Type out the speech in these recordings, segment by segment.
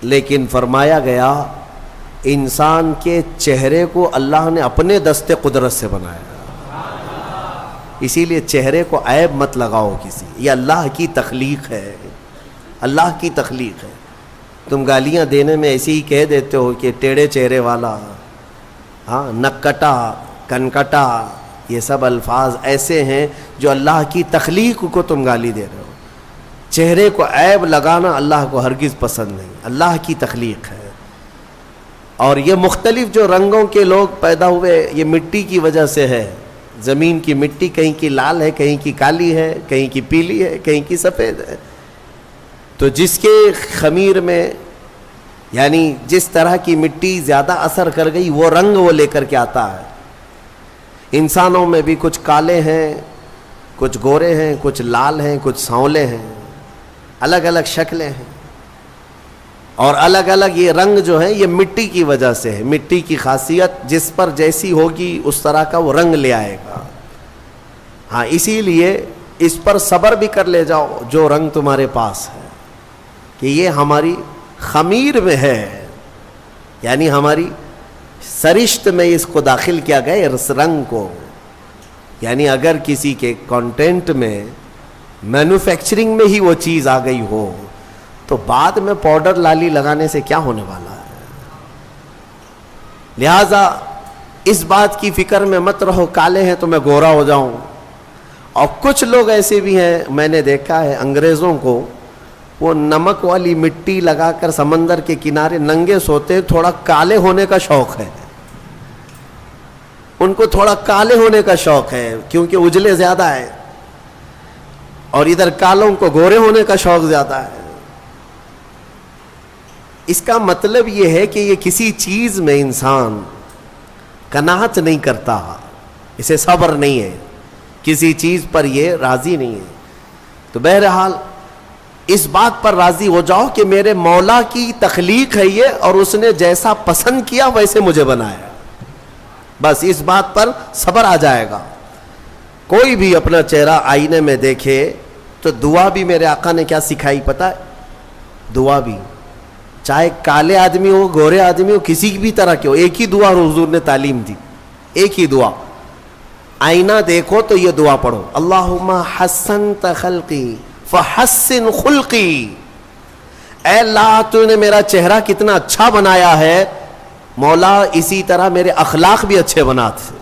لیکن فرمایا گیا انسان کے چہرے کو اللہ نے اپنے دست قدرت سے بنایا، اسی لیے چہرے کو عیب مت لگاؤ کسی، یہ اللہ کی تخلیق ہے، اللہ کی تخلیق ہے۔ تم گالیاں دینے میں ایسے ہی کہہ دیتے ہو کہ ٹیڑھے چہرے والا، ہاں، نکٹا، کنکٹا، یہ سب الفاظ ایسے ہیں جو اللہ کی تخلیق کو تم گالی دے رہے ہو۔ چہرے کو عیب لگانا اللہ کو ہرگز پسند نہیں، اللہ کی تخلیق ہے۔ اور یہ مختلف جو رنگوں کے لوگ پیدا ہوئے یہ مٹی کی وجہ سے ہے، زمین کی مٹی کہیں کی لال ہے، کہیں کی کالی ہے، کہیں کی پیلی ہے، کہیں کی سفید ہے۔ تو جس کے خمیر میں یعنی جس طرح کی مٹی زیادہ اثر کر گئی وہ رنگ وہ لے کر کے آتا ہے۔ انسانوں میں بھی کچھ کالے ہیں، کچھ گورے ہیں، کچھ لال ہیں، کچھ سانولے ہیں، الگ الگ شکلیں ہیں، اور الگ الگ یہ رنگ جو ہیں یہ مٹی کی وجہ سے ہے۔ مٹی کی خاصیت جس پر جیسی ہوگی اس طرح کا وہ رنگ لے آئے گا۔ ہاں، اسی لیے اس پر صبر بھی کر لے جاؤ جو رنگ تمہارے پاس ہے، کہ یہ ہماری خمیر میں ہے، یعنی ہماری سرشت میں اس کو داخل کیا گیا اس رنگ کو۔ یعنی اگر کسی کے کانٹینٹ میں مینوفیکچرنگ میں ہی وہ چیز آ گئی ہو تو بعد میں پاؤڈر لالی لگانے سے کیا ہونے والا ہے؟ لہذا اس بات کی فکر میں مت رہو کالے ہیں تو میں گورا ہو جاؤں۔ اور کچھ لوگ ایسے بھی ہیں، میں نے دیکھا ہے انگریزوں کو، وہ نمک والی مٹی لگا کر سمندر کے کنارے ننگے سوتے، تھوڑا کالے ہونے کا شوق ہے ان کو، تھوڑا کالے ہونے کا شوق ہے کیونکہ اجلے زیادہ ہے، اور ادھر کالوں کو گورے ہونے کا شوق زیادہ ہے۔ اس کا مطلب یہ ہے کہ یہ کسی چیز میں انسان قناعت نہیں کرتا، اسے صبر نہیں ہے، کسی چیز پر یہ راضی نہیں ہے۔ تو بہرحال اس بات پر راضی ہو جاؤ کہ میرے مولا کی تخلیق ہے یہ، اور اس نے جیسا پسند کیا ویسے مجھے بنایا، بس اس بات پر صبر آ جائے گا۔ کوئی بھی اپنا چہرہ آئینے میں دیکھے تو دعا بھی میرے آقا نے کیا سکھائی پتہ ہے؟ دعا بھی، چاہے کالے آدمی ہو، گورے آدمی ہو، کسی بھی طرح کے ہو، ایک ہی دعا حضور نے تعلیم دی، ایک ہی دعا۔ آئینہ دیکھو تو یہ دعا پڑھو، اللہم حسنت خلقی فحسن خلقی، اے اللہ تو نے میرا چہرہ کتنا اچھا بنایا ہے، مولا اسی طرح میرے اخلاق بھی اچھے بنا تھے۔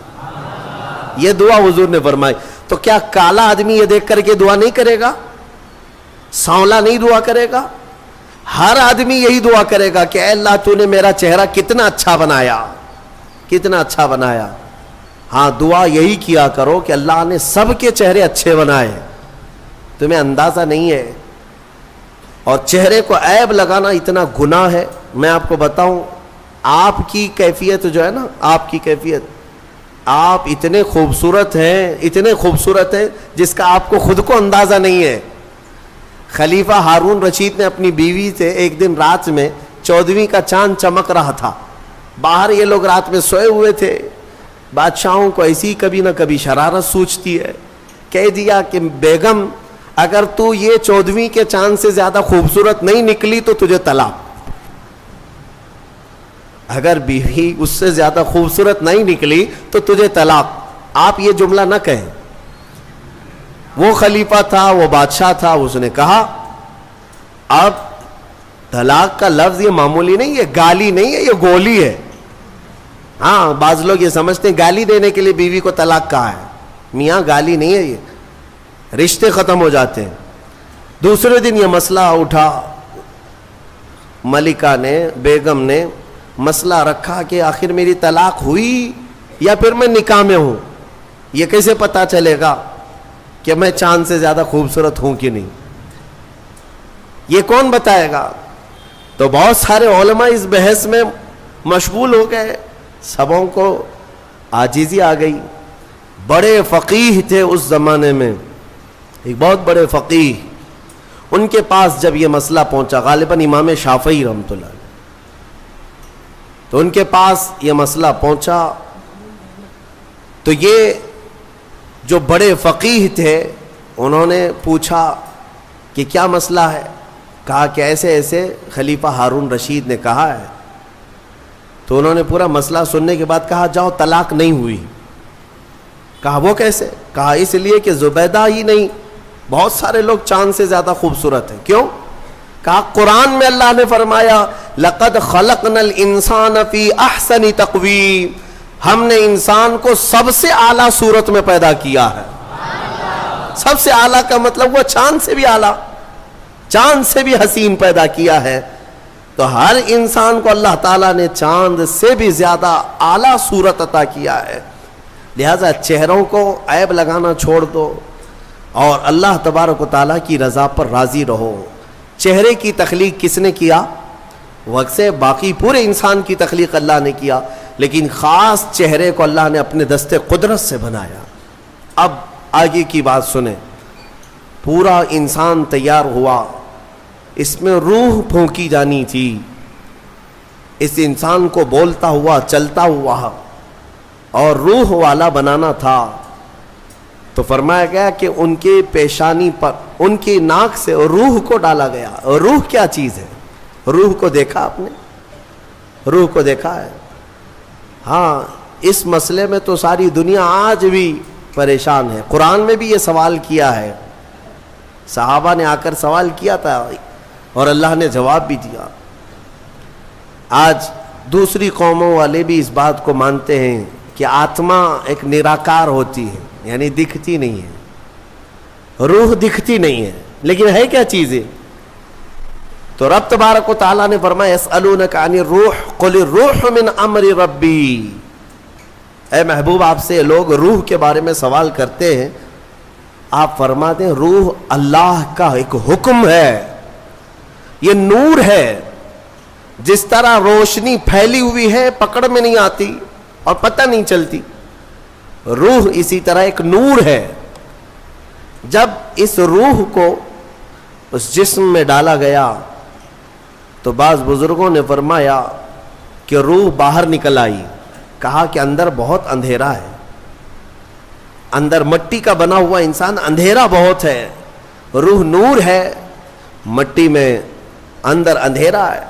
یہ دعا حضور نے فرمائی۔ تو کیا کالا آدمی یہ دیکھ کر کے دعا نہیں کرے گا؟ سانولا نہیں دعا کرے گا؟ ہر آدمی یہی دعا کرے گا کہ اے اللہ تو نے میرا چہرہ کتنا اچھا بنایا، کتنا اچھا بنایا۔ ہاں، دعا یہی کیا کرو کہ اللہ نے سب کے چہرے اچھے بنائے، تمہیں اندازہ نہیں ہے۔ اور چہرے کو عیب لگانا اتنا گناہ ہے۔ میں آپ کو بتاؤں، آپ کی کیفیت جو ہے نا، آپ کی کیفیت، آپ اتنے خوبصورت ہیں، اتنے خوبصورت ہیں جس کا آپ کو خود کو اندازہ نہیں ہے۔ خلیفہ ہارون رشید نے اپنی بیوی سے ایک دن رات میں 14ویں کا چاند چمک رہا تھا، باہر یہ لوگ رات میں سوئے ہوئے تھے۔ بادشاہوں کو ایسی کبھی نہ کبھی شرارت سوچتی ہے، کہہ دیا کہ بیگم اگر تو یہ 14ویں کے چاند سے زیادہ خوبصورت نہیں نکلی تو تجھے طلاق۔ اگر بیوی اس سے زیادہ خوبصورت نہیں نکلی تو تجھے طلاق۔ آپ یہ جملہ نہ کہیں۔ وہ خلیفہ تھا، وہ بادشاہ تھا، اس نے کہا اب طلاق کا لفظ یہ معمولی نہیں، یہ گالی نہیں ہے، یہ گولی ہے۔ ہاں، بعض لوگ یہ سمجھتے ہیں گالی دینے کے لیے بیوی کو طلاق کہا ہے، میاں گالی نہیں ہے، یہ رشتے ختم ہو جاتے ہیں۔ دوسرے دن یہ مسئلہ اٹھا، ملکہ نے، بیگم نے مسئلہ رکھا کہ آخر میری طلاق ہوئی یا پھر میں نکاح میں ہوں، یہ کیسے پتا چلے گا کہ میں چاند سے زیادہ خوبصورت ہوں کہ نہیں؟ یہ کون بتائے گا؟ تو بہت سارے علماء اس بحث میں مشغول ہو گئے، سبوں کو عاجزی آ گئی۔ بڑے فقیہ تھے اس زمانے میں، ایک بہت بڑے فقیہ، ان کے پاس جب یہ مسئلہ پہنچا، غالباً امام شافعی رحمۃ اللہ علیہ، تو ان کے پاس یہ مسئلہ پہنچا تو یہ جو بڑے فقیہ تھے انہوں نے پوچھا کہ کیا مسئلہ ہے؟ کہا کہ ایسے ایسے خلیفہ ہارون رشید نے کہا ہے. تو انہوں نے پورا مسئلہ سننے کے بعد کہا جاؤ طلاق نہیں ہوئی. کہا وہ کیسے؟ کہا اس لیے کہ زبیدہ ہی نہیں، بہت سارے لوگ چاند سے زیادہ خوبصورت ہیں. کیوں؟ کہا قرآن میں اللہ نے فرمایا لقد خلقنا الانسان فی احسن تقویم، ہم نے انسان کو سب سے اعلیٰ صورت میں پیدا کیا ہے. سب سے اعلیٰ کا مطلب وہ چاند سے بھی اعلیٰ، چاند سے بھی حسین پیدا کیا ہے. تو ہر انسان کو اللہ تعالیٰ نے چاند سے بھی زیادہ اعلیٰ صورت عطا کیا ہے. لہذا چہروں کو عیب لگانا چھوڑ دو اور اللہ تبارک و تعالیٰ کی رضا پر راضی رہو. چہرے کی تخلیق کس نے کیا؟ وقت سے باقی پورے انسان کی تخلیق اللہ نے کیا، لیکن خاص چہرے کو اللہ نے اپنے دستے قدرت سے بنایا. اب آگے کی بات سنیں. پورا انسان تیار ہوا، اس میں روح پھونکی جانی تھی، اس انسان کو بولتا ہوا چلتا ہوا اور روح والا بنانا تھا. تو فرمایا گیا کہ ان کے پیشانی پر، ان کی ناک سے روح کو ڈالا گیا. روح کیا چیز ہے؟ روح کو دیکھا آپ نے؟ روح کو دیکھا ہے؟ ہاں، اس مسئلے میں تو ساری دنیا آج بھی پریشان ہے. قرآن میں بھی یہ سوال کیا ہے، صحابہ نے آ کر سوال کیا تھا اور اللہ نے جواب بھی دیا. آج دوسری قوموں والے بھی اس بات کو مانتے ہیں کہ آتما ایک نراکار ہوتی ہے، یعنی دکھتی نہیں ہے، روح دکھتی نہیں ہے، لیکن ہے کیا چیز ہے؟ تو رب تبارک و تعالیٰ نے فرمایا یسألونک عن الروح قل الروح من امر ربی. اے محبوب، آپ سے لوگ روح کے بارے میں سوال کرتے ہیں، آپ فرما دیں روح اللہ کا ایک حکم ہے، یہ نور ہے. جس طرح روشنی پھیلی ہوئی ہے پکڑ میں نہیں آتی اور پتہ نہیں چلتی، روح اسی طرح ایک نور ہے. جب اس روح کو اس جسم میں ڈالا گیا تو بعض بزرگوں نے فرمایا کہ روح باہر نکل آئی. کہا کہ اندر بہت اندھیرا ہے، اندر مٹی کا بنا ہوا انسان، اندھیرا بہت ہے. روح نور ہے، مٹی میں اندر اندھیرا ہے.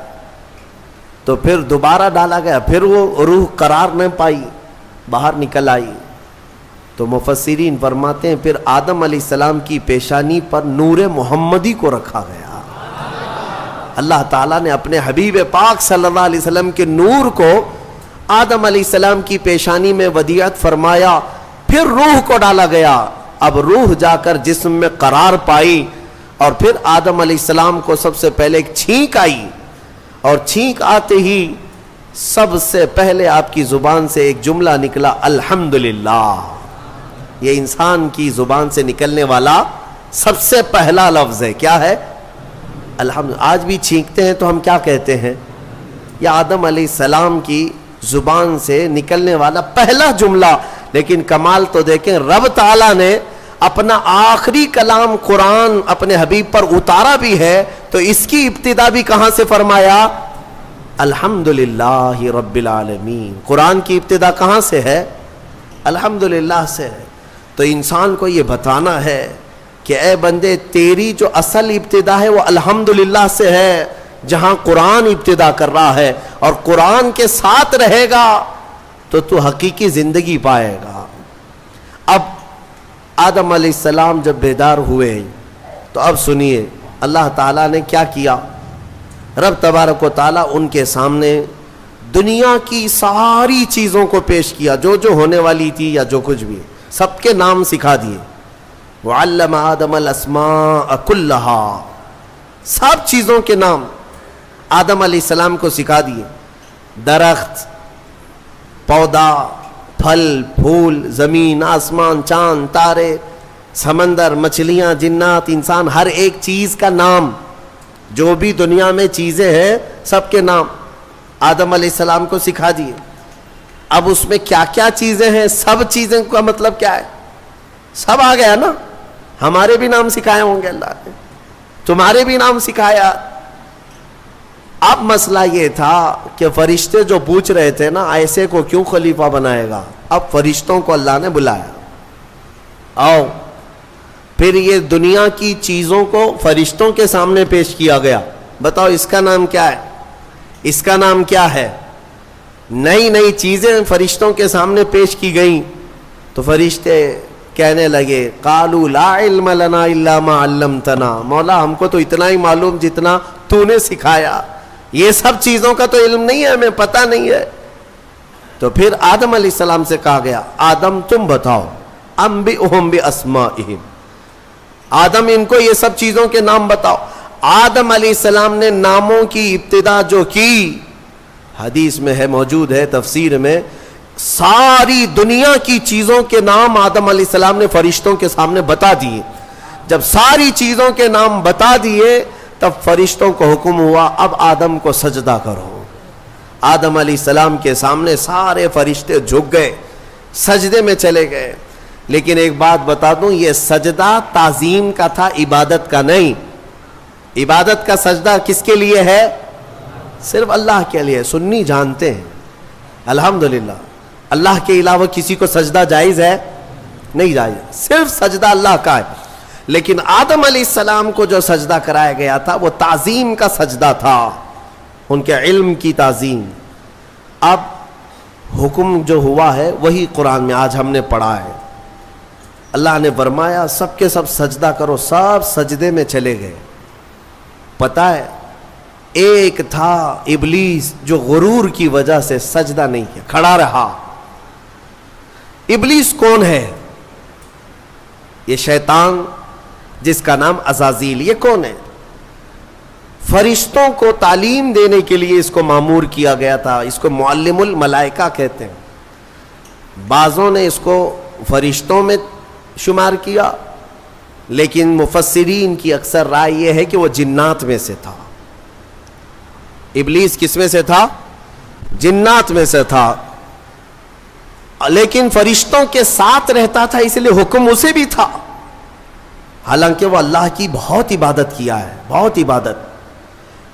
تو پھر دوبارہ ڈالا گیا، پھر وہ روح قرار نہ پائی، باہر نکل آئی. تو مفسرین فرماتے ہیں پھر آدم علیہ السلام کی پیشانی پر نور محمدی کو رکھا گیا. اللہ تعالیٰ نے اپنے حبیب پاک صلی اللہ علیہ وسلم کے نور کو آدم علیہ السلام کی پیشانی میں ودیعت فرمایا، پھر روح کو ڈالا گیا. اب روح جا کر جسم میں قرار پائی اور پھر آدم علیہ السلام کو سب سے پہلے ایک چھینک آئی، اور چھینک آتے ہی سب سے پہلے آپ کی زبان سے ایک جملہ نکلا الحمدللہ. یہ انسان کی زبان سے نکلنے والا سب سے پہلا لفظ ہے. کیا ہے؟ الحمد. آج بھی چھینکتے ہیں تو ہم کیا کہتے ہیں؟ یہ آدم علیہ السلام کی زبان سے نکلنے والا پہلا جملہ. لیکن کمال تو دیکھیں، رب تعالیٰ نے اپنا آخری کلام قرآن اپنے حبیب پر اتارا بھی ہے تو اس کی ابتدا بھی کہاں سے فرمایا؟ الحمدللہ رب العالمین. قرآن کی ابتدا کہاں سے ہے؟ الحمدللہ سے ہے. تو انسان کو یہ بتانا ہے کہ اے بندے، تیری جو اصل ابتدا ہے وہ الحمدللہ سے ہے، جہاں قرآن ابتدا کر رہا ہے، اور قرآن کے ساتھ رہے گا تو حقیقی زندگی پائے گا. اب آدم علیہ السلام جب بیدار ہوئے تو اب سنیے اللہ تعالیٰ نے کیا کیا. رب تبارک و تعالیٰ ان کے سامنے دنیا کی ساری چیزوں کو پیش کیا، جو جو ہونے والی تھی یا جو کچھ بھی، سب کے نام سکھا دیے. وعلم آدم الاسماء کلہا، سب چیزوں کے نام آدم علیہ السلام کو سکھا دیے. درخت، پودا، پھل پھول، زمین آسمان، چاند تارے، سمندر، مچھلیاں، جنات، انسان، ہر ایک چیز کا نام، جو بھی دنیا میں چیزیں ہیں سب کے نام آدم علیہ السلام کو سکھا دیے. اب اس میں کیا کیا چیزیں ہیں، سب چیزیں کا مطلب کیا ہے؟ سب آ گیا نا. ہمارے بھی نام سکھائے ہوں گے اللہ نے، تمہارے بھی نام سکھایا. اب مسئلہ یہ تھا کہ فرشتے جو پوچھ رہے تھے نا ایسے کو کیوں خلیفہ بنائے گا، اب فرشتوں کو اللہ نے بلایا، آؤ. پھر یہ دنیا کی چیزوں کو فرشتوں کے سامنے پیش کیا گیا. بتاؤ اس کا نام کیا ہے؟ اس کا نام کیا ہے؟ نئی نئی چیزیں فرشتوں کے سامنے پیش کی گئیں تو فرشتے کہنے لگے قالوا لا علم لنا الا ما علمتنا، مولا ہم کو تو اتنا ہی معلوم جتنا تو نے سکھایا، یہ سب چیزوں کا تو علم نہیں ہے، ہمیں پتہ نہیں ہے. تو پھر آدم علیہ السلام سے کہا گیا آدم تم بتاؤ، انبئہم باسمائہم، آدم ان کو یہ سب چیزوں کے نام بتاؤ. آدم علیہ السلام نے ناموں کی ابتدا جو کی، حدیث میں ہے، موجود ہے تفسیر میں، ساری دنیا کی چیزوں کے نام آدم علیہ السلام نے فرشتوں کے سامنے بتا دیے. جب ساری چیزوں کے نام بتا دیے تب فرشتوں کو حکم ہوا اب آدم کو سجدہ کرو. آدم علیہ السلام کے سامنے سارے فرشتے جھک گئے، سجدے میں چلے گئے. لیکن ایک بات بتا دوں، یہ سجدہ تعظیم کا تھا، عبادت کا نہیں. عبادت کا سجدہ کس کے لیے ہے؟ صرف اللہ کے لیے. سنی جانتے ہیں الحمدللہ اللہ کے علاوہ کسی کو سجدہ جائز ہے؟ نہیں جائز، صرف سجدہ اللہ کا ہے. لیکن آدم علیہ السلام کو جو سجدہ کرایا گیا تھا وہ تعظیم کا سجدہ تھا، ان کے علم کی تعظیم. اب حکم جو ہوا ہے وہی قرآن میں آج ہم نے پڑھا ہے. اللہ نے فرمایا سب کے سب سجدہ کرو، سب سجدے میں چلے گئے. پتہ ہے ایک تھا ابلیس جو غرور کی وجہ سے سجدہ نہیں کیا، کھڑا رہا. ابلیس کون ہے؟ یہ شیطان جس کا نام عزازیل. یہ کون ہے؟ فرشتوں کو تعلیم دینے کے لیے اس کو مامور کیا گیا تھا. اس کو معلم الملائکہ کہتے ہیں. بعضوں نے اس کو فرشتوں میں شمار کیا، لیکن مفسرین کی اکثر رائے یہ ہے کہ وہ جنات میں سے تھا. ابلیس کس میں سے تھا؟ جنات میں سے تھا. لیکن فرشتوں کے ساتھ رہتا تھا اس لیے حکم اسے بھی تھا. حالانکہ وہ اللہ کی بہت عبادت کیا ہے، بہت عبادت،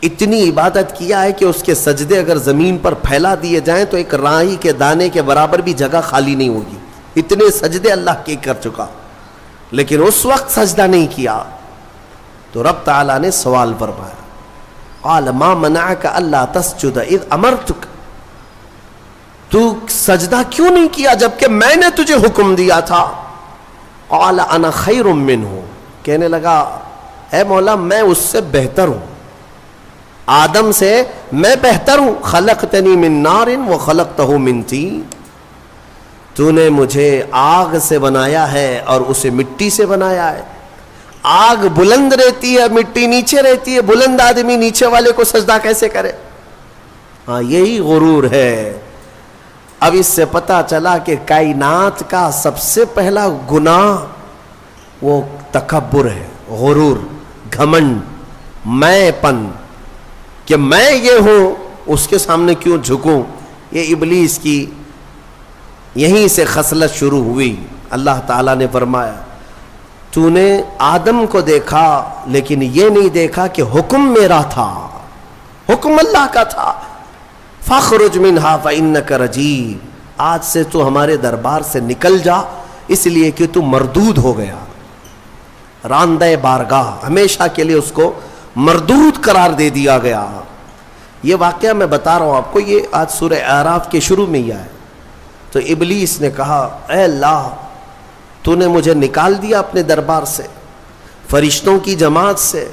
اتنی عبادت کیا ہے کہ اس کے سجدے اگر زمین پر پھیلا دیے جائیں تو ایک رائی کے دانے کے برابر بھی جگہ خالی نہیں ہوگی. اتنے سجدے اللہ کے کر چکا، لیکن اس وقت سجدہ نہیں کیا. تو رب تعالیٰ نے سوال فرمایا قال ما منعک الا تسجد اذ امرتک، تو سجدہ کیوں نہیں کیا جبکہ میں نے تجھے حکم دیا تھا؟ قال انا خیر منہ، کہنے لگا اے مولا میں اس سے بہتر ہوں، آدم سے میں بہتر ہوں. خلقتنی من نار وخلقتہ من طین، تو نے مجھے آگ سے بنایا ہے اور اسے مٹی سے بنایا ہے. آگ بلند رہتی ہے، مٹی نیچے رہتی ہے، بلند آدمی نیچے والے کو سجدہ کیسے کرے؟ ہاں یہی غرور ہے. اب اس سے پتہ چلا کہ کائنات کا سب سے پہلا گناہ وہ تکبر ہے، غرور، گھمنڈ، میں پن، کہ میں یہ ہوں اس کے سامنے کیوں جھکوں. یہ ابلیس کی یہیں سے خصلت شروع ہوئی. اللہ تعالیٰ نے فرمایا تو نے آدم کو دیکھا لیکن یہ نہیں دیکھا کہ حکم میرا تھا، حکم اللہ کا تھا. فاخرج منہا فإنک رجیم، آج سے تو ہمارے دربار سے نکل جا اس لیے کہ تو مردود ہو گیا. راندہ بارگاہ، ہمیشہ کے لیے اس کو مردود قرار دے دیا گیا. یہ واقعہ میں بتا رہا ہوں آپ کو، یہ آج سورہ اعراف کے شروع میں ہی آیا. تو ابلیس نے کہا اے اللہ تو نے مجھے نکال دیا اپنے دربار سے، فرشتوں کی جماعت سے،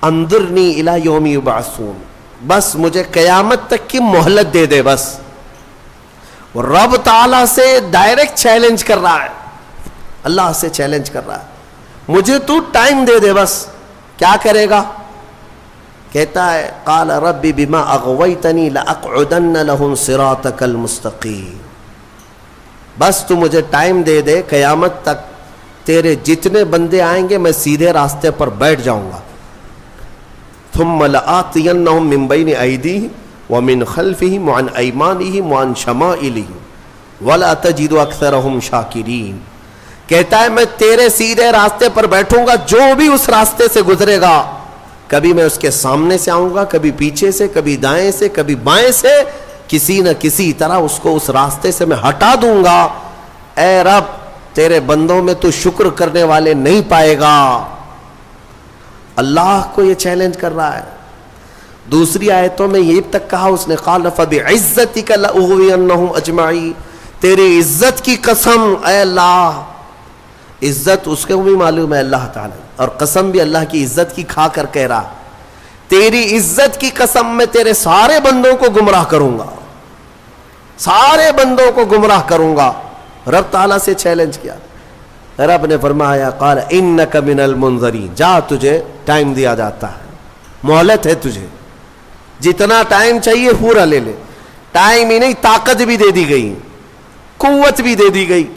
انظرنی الی یوم یبعثون، بس مجھے قیامت تک کی مہلت دے دے. بس وہ رب تعالیٰ سے ڈائریکٹ چیلنج کر رہا ہے، اللہ سے چیلنج کر رہا ہے، مجھے تو ٹائم دے دے. بس کیا کرے گا؟ کہتا ہے قال رب بما اغویتنی لاقعدن لهم صراطک المستقیم، بس تو مجھے ٹائم دے دے، قیامت تک تیرے جتنے بندے آئیں گے میں سیدھے راستے پر بیٹھ جاؤں گا. ثم لآتینہم من بین ایدیہم ومن خلفہم وعن ایمانہم وعن شمائلہم ولا تجد اکثرہم شاکرین. کہتا ہے میں تیرے سیدھے راستے پر بیٹھوں گا، جو بھی اس راستے سے گزرے گا کبھی میں اس کے سامنے سے آؤں گا، کبھی پیچھے سے، کبھی دائیں سے، کبھی بائیں سے، کسی نہ کسی طرح اس کو اس راستے سے میں ہٹا دوں گا. اے رب تیرے بندوں میں تو شکر کرنے والے نہیں پائے گا. اللہ کو یہ چیلنج کر رہا ہے. دوسری آیتوں میں یہ تک کہا اس نے قال فبعزتک لأغوینہم اجمعین, تیری عزت کی قسم اے اللہ. عزت اس کو بھی معلوم ہے اللہ تعالی, اور قسم بھی اللہ کی عزت کی کھا کر کہہ رہا, تیری عزت کی قسم میں تیرے سارے بندوں کو گمراہ کروں گا, سارے بندوں کو گمراہ کروں گا. رب تعالیٰ سے چیلنج کیا. رب نے فرمایا قال انک من المنظرین, جا تجھے ٹائم دیا جاتا ہے, مہلت ہے تجھے, جتنا ٹائم چاہیے پورا لے لے. ٹائم ہی نہیں, طاقت بھی دے دی گئی, قوت بھی دے دی گئی.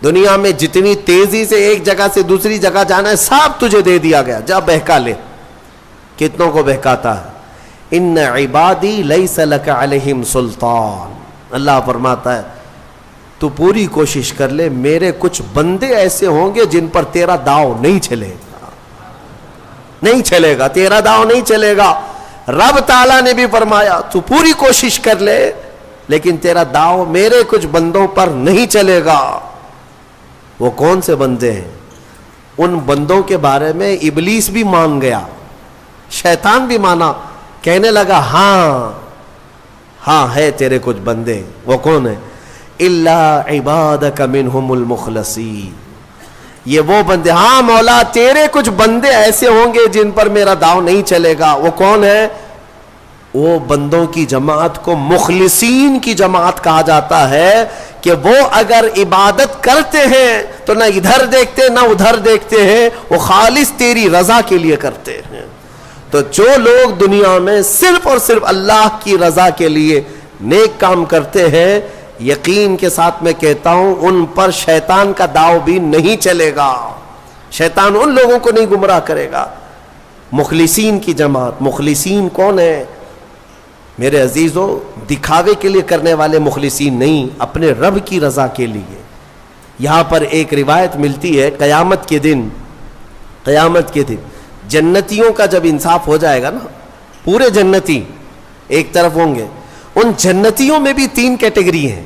دنیا میں جتنی تیزی سے ایک جگہ سے دوسری جگہ جانا ہے سب تجھے دے دیا گیا, جا بہکا لے. کتنوں کو بہکاتا ہے. ان عبادی لیس لک علیہم سلطان, اللہ فرماتا ہے تو پوری کوشش کر لے, میرے کچھ بندے ایسے ہوں گے جن پر تیرا داؤ نہیں چلے گا, نہیں چلے گا, تیرا داؤ نہیں چلے گا. رب تعالیٰ نے بھی فرمایا تو پوری کوشش کر لے, لیکن تیرا داؤ میرے کچھ بندوں پر نہیں چلے گا. وہ کون سے بندے ہیں؟ ان بندوں کے بارے میں ابلیس بھی مان گیا, شیطان بھی مانا, کہنے لگا ہاں ہاں ہے تیرے کچھ بندے. وہ کون ہیں؟ الا عبادک منہم المخلصین, یہ وہ بندے, ہاں مولا تیرے کچھ بندے ایسے ہوں گے جن پر میرا داؤ نہیں چلے گا. وہ کون ہے؟ وہ بندوں کی جماعت کو مخلصین کی جماعت کہا جاتا ہے, کہ وہ اگر عبادت کرتے ہیں تو نہ ادھر دیکھتے نہ ادھر دیکھتے ہیں, وہ خالص تیری رضا کے لیے کرتے ہیں. تو جو لوگ دنیا میں صرف اور صرف اللہ کی رضا کے لیے نیک کام کرتے ہیں, یقین کے ساتھ میں کہتا ہوں ان پر شیطان کا داؤ بھی نہیں چلے گا. شیطان ان لوگوں کو نہیں گمراہ کرے گا. مخلصین کی جماعت. مخلصین کون ہے میرے عزیزوں؟ دکھاوے کے لیے کرنے والے مخلصین نہیں, اپنے رب کی رضا کے لیے. یہاں پر ایک روایت ملتی ہے, قیامت کے دن جنتیوں کا جب انصاف ہو جائے گا نا, پورے جنتی ایک طرف ہوں گے, ان جنتیوں میں بھی 3 کیٹیگری ہیں,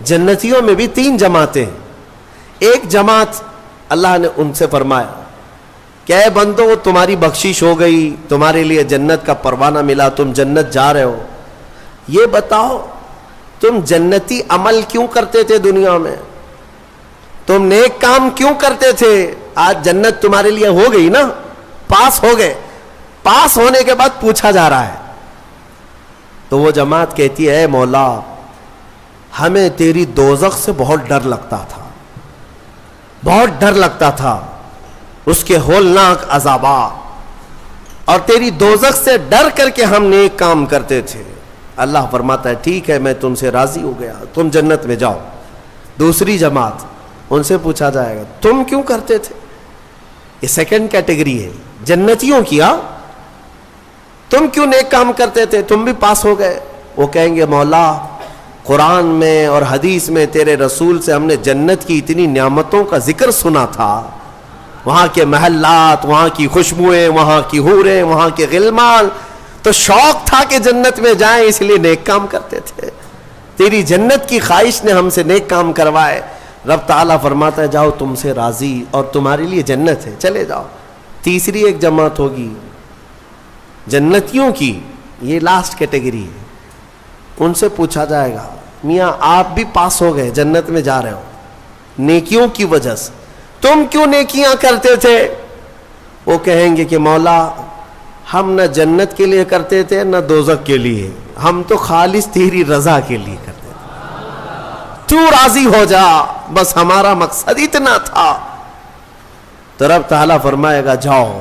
جنتیوں میں بھی 3 جماعتیں. ایک جماعت اللہ نے ان سے فرمایا کہ اے بندو تمہاری بخشش ہو گئی, تمہارے لیے جنت کا پروانہ ملا, تم جنت جا رہے ہو. یہ بتاؤ تم جنتی عمل کیوں کرتے تھے دنیا میں, تم نیک کام کیوں کرتے تھے؟ آج جنت تمہارے لیے ہو گئی نا, پاس ہو گئے. پاس ہونے کے بعد پوچھا جا رہا ہے, تو وہ جماعت کہتی ہے اے مولا ہمیں تیری دوزخ سے بہت ڈر لگتا تھا, بہت ڈر لگتا تھا, اس کے ہولناک عذابات, اور تیری دوزخ سے ڈر کر کے ہم نیک کام کرتے تھے. اللہ فرماتا ہے ٹھیک ہے میں تم سے راضی ہو گیا, تم جنت میں جاؤ. دوسری جماعت, ان سے پوچھا جائے گا تم کیوں کرتے تھے؟ یہ سیکنڈ کیٹیگری ہے جنتیوں کی. تم کیوں نیک کام کرتے تھے؟ تم بھی پاس ہو گئے. وہ کہیں گے مولا قرآن میں اور حدیث میں تیرے رسول سے ہم نے جنت کی اتنی نعمتوں کا ذکر سنا تھا, وہاں کے محلات, وہاں کی خوشبوئیں, وہاں کی حوریں, وہاں کے غلمان, تو شوق تھا کہ جنت میں جائیں, اس لیے نیک کام کرتے تھے. تیری جنت کی خواہش نے ہم سے نیک کام کروائے. رب تعالیٰ فرماتا ہے جاؤ تم سے راضی اور تمہارے لیے جنت ہے, چلے جاؤ. تیسری ایک جماعت ہوگی جنتیوں کی, یہ لاسٹ کیٹیگری ہے. ان سے پوچھا جائے گا میاں آپ بھی پاس ہو گئے, جنت میں جا رہے ہو نیکیوں کی وجہ سے, تم کیوں نیکیاں کرتے تھے؟ وہ کہیں گے کہ مولا ہم نہ جنت کے لیے کرتے تھے نہ دوزخ کے لیے, ہم تو خالص تیری رضا کے لیے کرتے تھے, تو راضی ہو جا, بس ہمارا مقصد اتنا تھا. تو رب تعالیٰ فرمائے گا جاؤ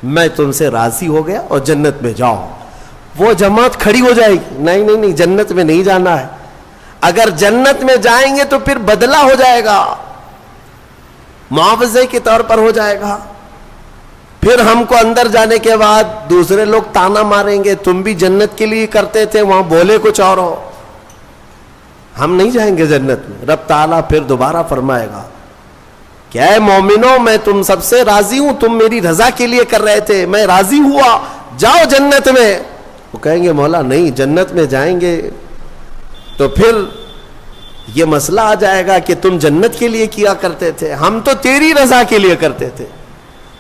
میں تم سے راضی ہو گیا اور جنت میں جاؤ. وہ جماعت کھڑی ہو جائے گی, نہیں نہیں نہیں جنت میں نہیں جانا ہے. اگر جنت میں جائیں گے تو پھر بدلہ ہو جائے گا, معاوضے کے طور پر ہو جائے گا. پھر ہم کو اندر جانے کے بعد دوسرے لوگ تانا ماریں گے تم بھی جنت کے لیے کرتے تھے, وہاں بولے کچھ اور ہو, ہم نہیں جائیں گے جنت میں. رب تعالیٰ پھر دوبارہ فرمائے گا کہ اے مومنوں میں تم سب سے راضی ہوں, تم میری رضا کے لیے کر رہے تھے, میں راضی ہوا, جاؤ جنت میں. وہ کہیں گے مولا نہیں جنت میں جائیں گے تو پھر یہ مسئلہ آ جائے گا کہ تم جنت کے لیے کیا کرتے تھے، ہم تو تیری رضا کے لیے کرتے تھے.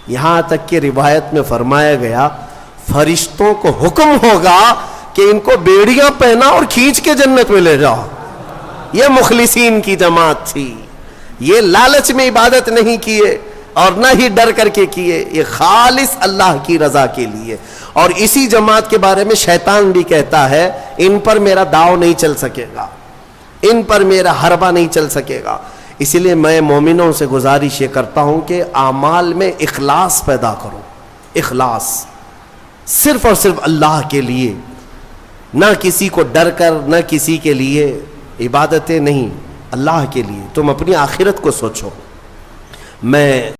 یہاں تک کہ روایت میں فرمایا گیا فرشتوں کو حکم ہوگا کہ ان کو بیڑیاں پہنا اور کھینچ کے جنت میں لے جاؤ. یہ مخلصین کی جماعت تھی. یہ لالچ میں عبادت نہیں کیے اور نہ ہی ڈر کر کے کیے، یہ خالص اللہ کی رضا کے لیے. اور اسی جماعت کے بارے میں شیطان بھی کہتا ہے ان پر میرا داؤ نہیں چل سکے گا، ان پر میرا حربہ نہیں چل سکے گا. اسی لیے میں مومنوں سے گزارش یہ کرتا ہوں کہ اعمال میں اخلاص پیدا کرو. اخلاص صرف اور صرف اللہ کے لیے، نہ کسی کو ڈر کر، نہ کسی کے لیے. عبادتیں نہیں، اللہ کے لیے. تم اپنی آخرت کو سوچو. میں